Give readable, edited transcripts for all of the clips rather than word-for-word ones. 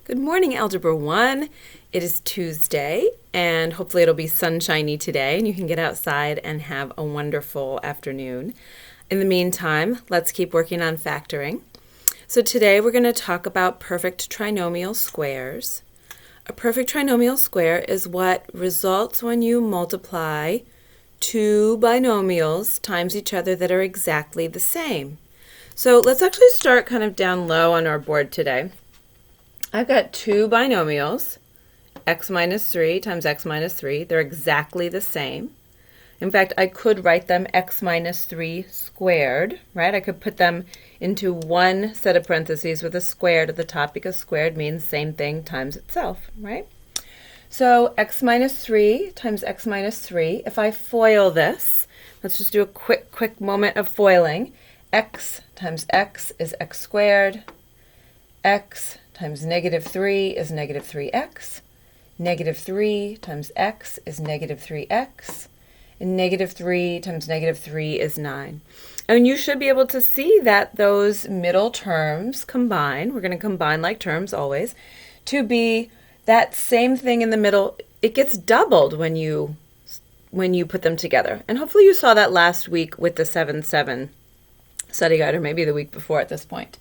Good morning, Algebra 1. It is Tuesday, and hopefully it'll be sunshiny today, and you can get outside and have a wonderful afternoon. In the meantime, let's keep working on factoring. So today we're going to talk about perfect trinomial squares. A perfect trinomial square is what results when you multiply two binomials times each other that are exactly the same. So let's actually start kind of down low on our board today. I've got two binomials, x minus 3 times x minus 3. They're exactly the same. In fact, I could write them x minus 3 squared, right? I could put them into one set of parentheses with a squared at the top because squared means same thing times itself, right? So x minus 3 times x minus 3. If I FOIL this, let's just do a quick moment of foiling. X times x is x squared. X times negative 3 is negative 3x. Negative 3 times x is negative 3x. And negative 3 times negative 3 is 9. And you should be able to see that those middle terms combine. We're going to combine like terms always. To be that same thing in the middle, it gets doubled when you put them together. And hopefully you saw that last week with the 7-7 study guide, or maybe the week before at this point.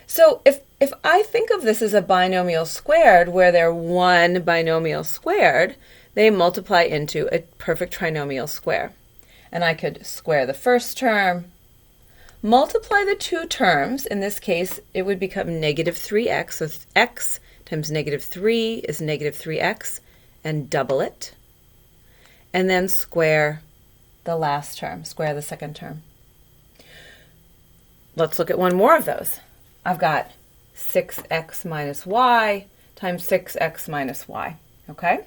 So if I think of this as a binomial squared, where they're one binomial squared, they multiply into a perfect trinomial square. And I could square the first term, multiply the two terms. In this case, it would become negative 3x. So x times negative 3 is negative 3x, and double it. And then square the last term, square the second term. Let's look at one more of those. I've got 6x minus y times 6x minus y, okay?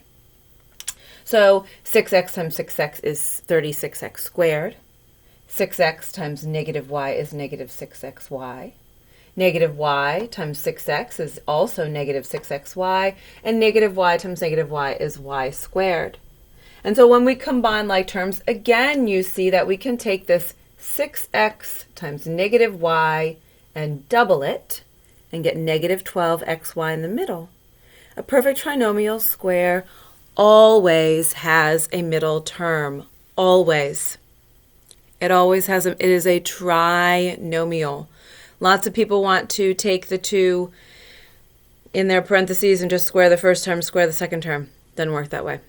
So 6x times 6x is 36x squared. 6x times negative y is negative 6xy. Negative y times 6x is also negative 6xy. And negative y times negative y is y squared. And so when we combine like terms, again, you see that we can take this 6x times negative y and double it and get negative 12xy in the middle. A perfect trinomial square always has a middle term. Always. It always has it is a trinomial. Lots of people want to take the two in their parentheses and just square the first term, square the second term. Doesn't work that way.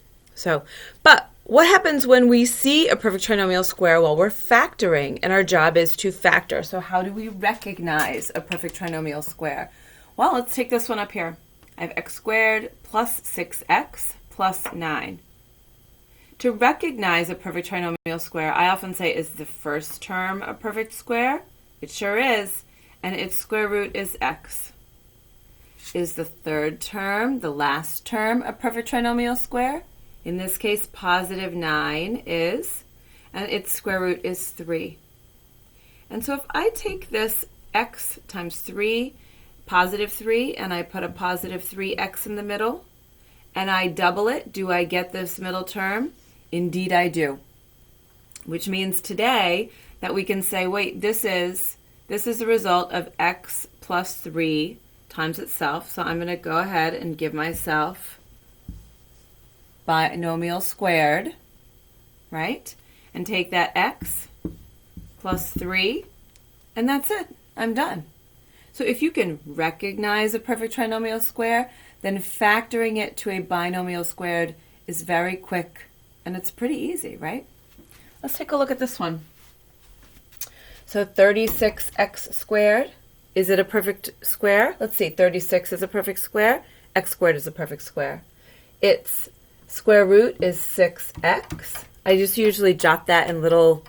But what happens when we see a perfect trinomial square? Well, we're factoring, and our job is to factor. So how do we recognize a perfect trinomial square? Well, let's take this one up here. I have x squared plus 6x plus 9. To recognize a perfect trinomial square, I often say, is the first term a perfect square? It sure is, and its square root is x. Is the third term, the last term, a perfect trinomial square? In this case, positive 9 is, and its square root is 3. And so if I take this x times 3, positive 3, and I put a positive 3x in the middle, and I double it, do I get this middle term? Indeed I do. Which means today that we can say, wait, this is the result of x plus 3 times itself. So I'm going to go ahead and give myself binomial squared, right? And take that x plus 3, and that's it. I'm done. So if you can recognize a perfect trinomial square, then factoring it to a binomial squared is very quick, and it's pretty easy, right? Let's take a look at this one. So 36x squared, is it a perfect square? Let's see, 36 is a perfect square. X squared is a perfect square. Its square root is 6x. I just usually jot that in little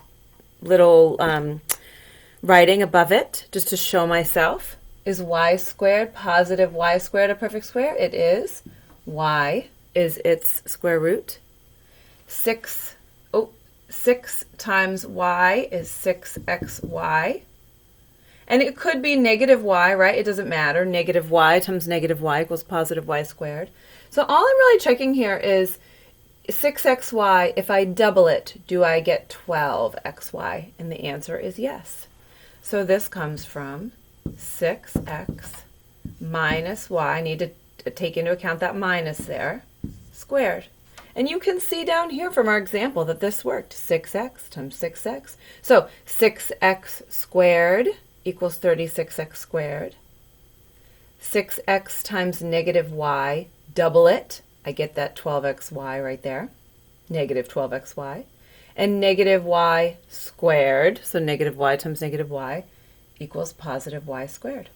writing above it just to show myself. Is y squared, positive y squared, a perfect square? It is. Y is its square root. 6 times y is 6xy. And it could be negative y, right? It doesn't matter. Negative y times negative y equals positive y squared. So all I'm really checking here is 6xy, if I double it, do I get 12xy? And the answer is yes. So this comes from 6x minus y, I need to take into account that minus there, squared. And you can see down here from our example that this worked. 6x times 6x. So 6x squared equals 36x squared. 6x times negative y, double it. I get that 12xy right there. Negative 12xy. And negative y squared, so negative y times negative y, equals positive y squared.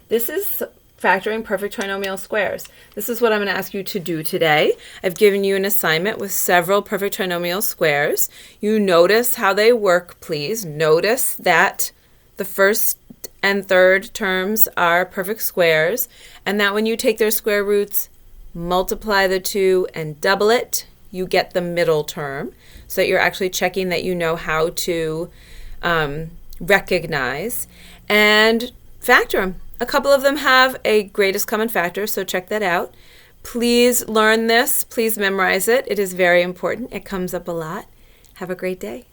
This is factoring perfect trinomial squares. This is what I'm going to ask you to do today. I've given you an assignment with several perfect trinomial squares. You notice how they work, please. Notice that the first and third terms are perfect squares, and that when you take their square roots, multiply the two and double it, you get the middle term, so that you're actually checking that you know how to recognize and factor them. A couple of them have a greatest common factor, so check that out. Please learn this. Please memorize it. It is very important. It comes up a lot. Have a great day.